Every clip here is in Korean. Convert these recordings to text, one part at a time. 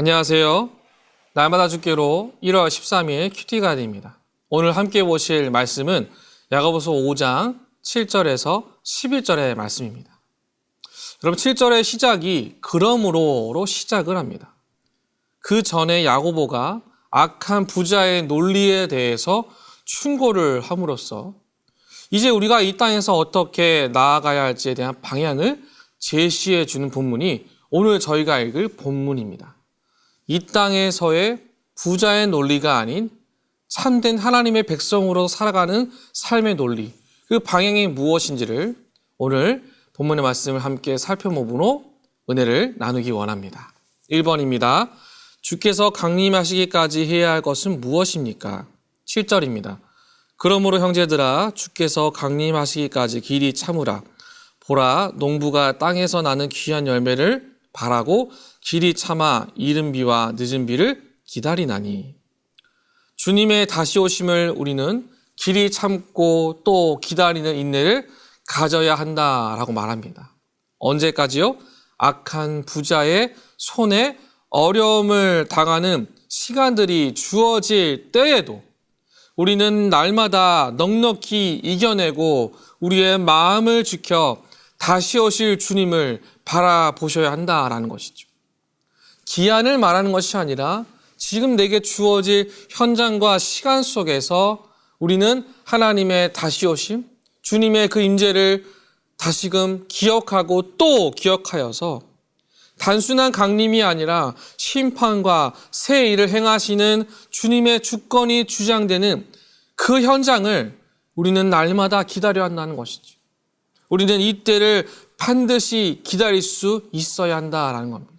안녕하세요. 날마다 죽기로 1월 13일 큐티 가든입니다. 오늘 함께 보실 말씀은 야고보서 5장 7절에서 11절의 말씀입니다. 여러분 7절의 시작이 그러므로로 시작을 합니다. 그 전에 야고보가 악한 부자의 논리에 대해서 충고를 함으로써 이제 우리가 이 땅에서 어떻게 나아가야 할지에 대한 방향을 제시해 주는 본문이 오늘 저희가 읽을 본문입니다. 이 땅에서의 부자의 논리가 아닌 참된 하나님의 백성으로 살아가는 삶의 논리, 그 방향이 무엇인지를 오늘 본문의 말씀을 함께 살펴보므로 은혜를 나누기 원합니다. 1번입니다. 주께서 강림하시기까지 해야 할 것은 무엇입니까? 7절입니다. 그러므로 형제들아 주께서 강림하시기까지 길이 참으라. 보라 농부가 땅에서 나는 귀한 열매를 바라고 길이 참아 이른 비와 늦은 비를 기다리나니. 주님의 다시 오심을 우리는 길이 참고 또 기다리는 인내를 가져야 한다라고 말합니다. 언제까지요? 악한 부자의 손에 어려움을 당하는 시간들이 주어질 때에도 우리는 날마다 넉넉히 이겨내고 우리의 마음을 지켜 다시 오실 주님을 바라보셔야 한다라는 것이죠. 기한을 말하는 것이 아니라 지금 내게 주어질 현장과 시간 속에서 우리는 하나님의 다시 오심, 주님의 그 임재를 다시금 기억하고 또 기억하여서 단순한 강림이 아니라 심판과 새 일을 행하시는 주님의 주권이 주장되는 그 현장을 우리는 날마다 기다려야 한다는 것이죠. 우리는 이때를 반드시 기다릴 수 있어야 한다라는 겁니다.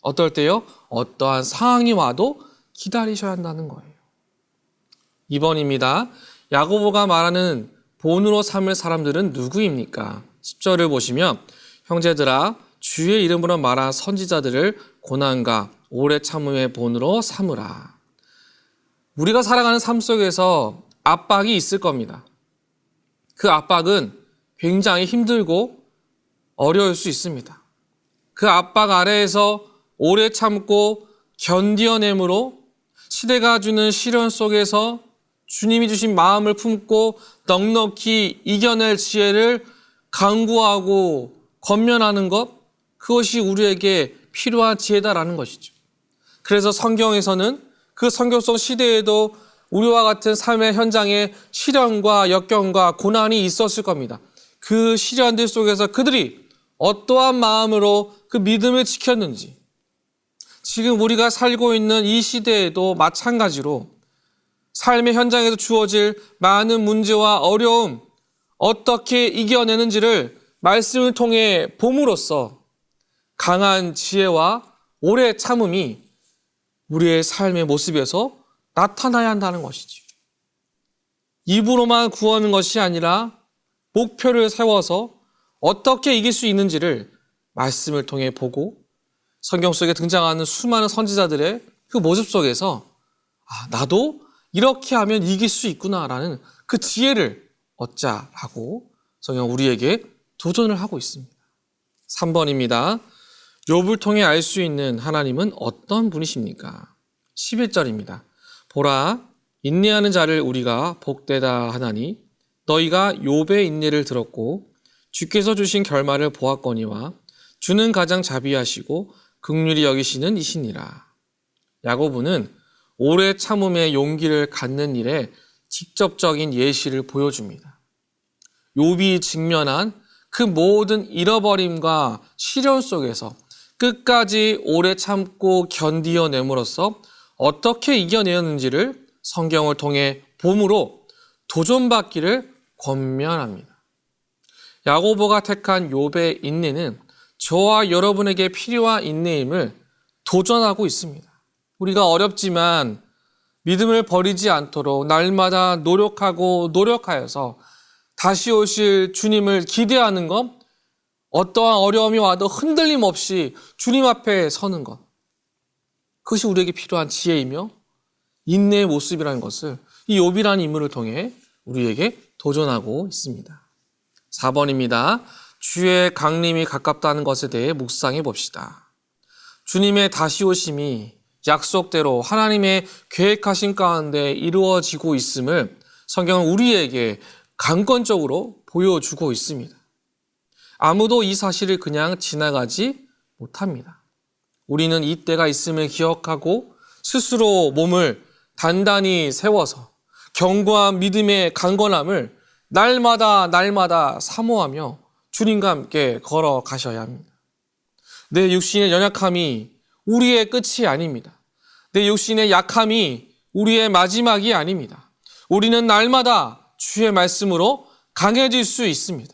어떨 때요? 어떠한 상황이 와도 기다리셔야 한다는 거예요. 2번입니다. 야고보가 말하는 본으로 삼을 사람들은 누구입니까? 10절을 보시면 형제들아 주의 이름으로 말한 선지자들을 고난과 오래 참음의 본으로 삼으라. 우리가 살아가는 삶 속에서 압박이 있을 겁니다. 그 압박은 굉장히 힘들고 어려울 수 있습니다. 그 압박 아래에서 오래 참고 견디어냄으로 시대가 주는 시련 속에서 주님이 주신 마음을 품고 넉넉히 이겨낼 지혜를 강구하고 권면하는 것, 그것이 우리에게 필요한 지혜다라는 것이죠. 그래서 성경에서는 그 성경 속 시대에도 우리와 같은 삶의 현장에 시련과 역경과 고난이 있었을 겁니다. 그 시련들 속에서 그들이 어떠한 마음으로 그 믿음을 지켰는지, 지금 우리가 살고 있는 이 시대에도 마찬가지로 삶의 현장에서 주어질 많은 문제와 어려움, 어떻게 이겨내는지를 말씀을 통해 봄으로써 강한 지혜와 오래 참음이 우리의 삶의 모습에서 나타나야 한다는 것이죠. 입으로만 구하는 것이 아니라 목표를 세워서 어떻게 이길 수 있는지를 말씀을 통해 보고 성경 속에 등장하는 수많은 선지자들의 그 모습 속에서 나도 이렇게 하면 이길 수 있구나라는 그 지혜를 얻자라고 성경 우리에게 도전을 하고 있습니다. 3번입니다. 욥을 통해 알 수 있는 하나님은 어떤 분이십니까? 11절입니다. 보라 인내하는 자를 우리가 복되다 하나니 너희가 욥의 인내를 들었고 주께서 주신 결말을 보았거니와 주는 가장 자비하시고 긍휼히 여기시는 이시니라. 야고보는 오래 참음의 용기를 갖는 일에 직접적인 예시를 보여줍니다. 욥이 직면한 그 모든 잃어버림과 시련 속에서 끝까지 오래 참고 견디어냄으로써 어떻게 이겨내었는지를 성경을 통해 봄으로 도전받기를 권면합니다. 야고보가 택한 욥의 인내는 저와 여러분에게 필요한 인내임을 도전하고 있습니다. 우리가 어렵지만 믿음을 버리지 않도록 날마다 노력하여서 다시 오실 주님을 기대하는 것, 어떠한 어려움이 와도 흔들림 없이 주님 앞에 서는 것, 그것이 우리에게 필요한 지혜이며 인내의 모습이라는 것을 이 욥이라는 인물을 통해 우리에게 도전하고 있습니다. 4번입니다. 주의 강림이 가깝다는 것에 대해 묵상해 봅시다. 주님의 다시 오심이 약속대로 하나님의 계획하신 가운데 이루어지고 있음을 성경은 우리에게 강권적으로 보여주고 있습니다. 아무도 이 사실을 그냥 지나가지 못합니다. 우리는 이 때가 있음을 기억하고 스스로 몸을 단단히 세워서 견고한 믿음의 강건함을 날마다 사모하며 주님과 함께 걸어가셔야 합니다. 내 육신의 연약함이 우리의 끝이 아닙니다. 내 육신의 약함이 우리의 마지막이 아닙니다. 우리는 날마다 주의 말씀으로 강해질 수 있습니다.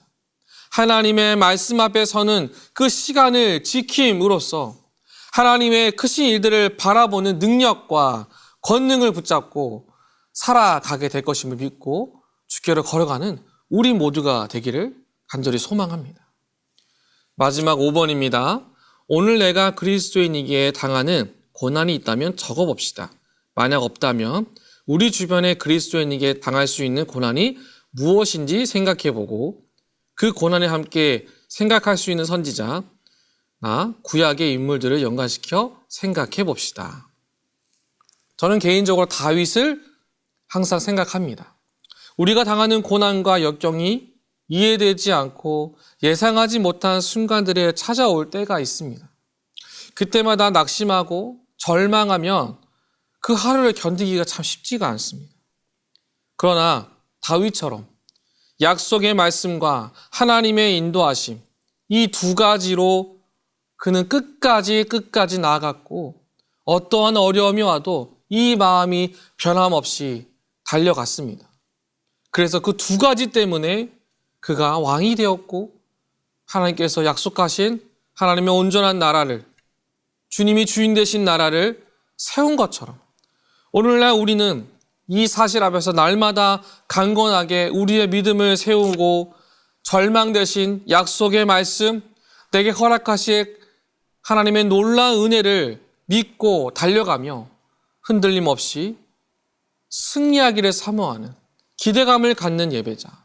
하나님의 말씀 앞에 서는 그 시간을 지킴으로써 하나님의 크신 일들을 바라보는 능력과 권능을 붙잡고 살아가게 될 것임을 믿고 주께로 걸어가는 우리 모두가 되기를 간절히 소망합니다. 마지막 5번입니다. 오늘 내가 그리스도인이기에 당하는 고난이 있다면 적어봅시다. 만약 없다면 우리 주변에 그리스도인에게 당할 수 있는 고난이 무엇인지 생각해보고 그 고난에 함께 생각할 수 있는 선지자나 구약의 인물들을 연관시켜 생각해봅시다. 저는 개인적으로 다윗을 항상 생각합니다. 우리가 당하는 고난과 역경이 이해되지 않고 예상하지 못한 순간들에 찾아올 때가 있습니다. 그때마다 낙심하고 절망하면 그 하루를 견디기가 참 쉽지가 않습니다. 그러나 다윗처럼 약속의 말씀과 하나님의 인도하심, 이 두 가지로 그는 끝까지 나아갔고 어떠한 어려움이 와도 이 마음이 변함없이 달려갔습니다. 그래서 그 두 가지 때문에 그가 왕이 되었고 하나님께서 약속하신 하나님의 온전한 나라를, 주님이 주인 되신 나라를 세운 것처럼 오늘날 우리는 이 사실 앞에서 날마다 강건하게 우리의 믿음을 세우고 절망 대신 약속의 말씀, 내게 허락하실 하나님의 놀라운 은혜를 믿고 달려가며 흔들림 없이 승리하기를 사모하는 기대감을 갖는 예배자,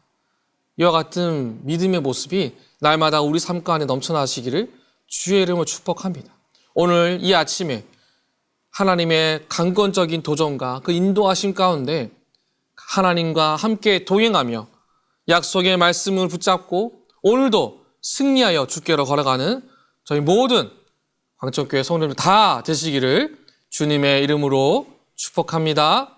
이와 같은 믿음의 모습이 날마다 우리 삶 가운데 넘쳐나시기를 주의 이름으로 축복합니다. 오늘 이 아침에 하나님의 강건적인 도전과 그 인도하심 가운데 하나님과 함께 동행하며 약속의 말씀을 붙잡고 오늘도 승리하여 주께로 걸어가는 저희 모든 광천교회 성도들 다 되시기를 주님의 이름으로 축복합니다.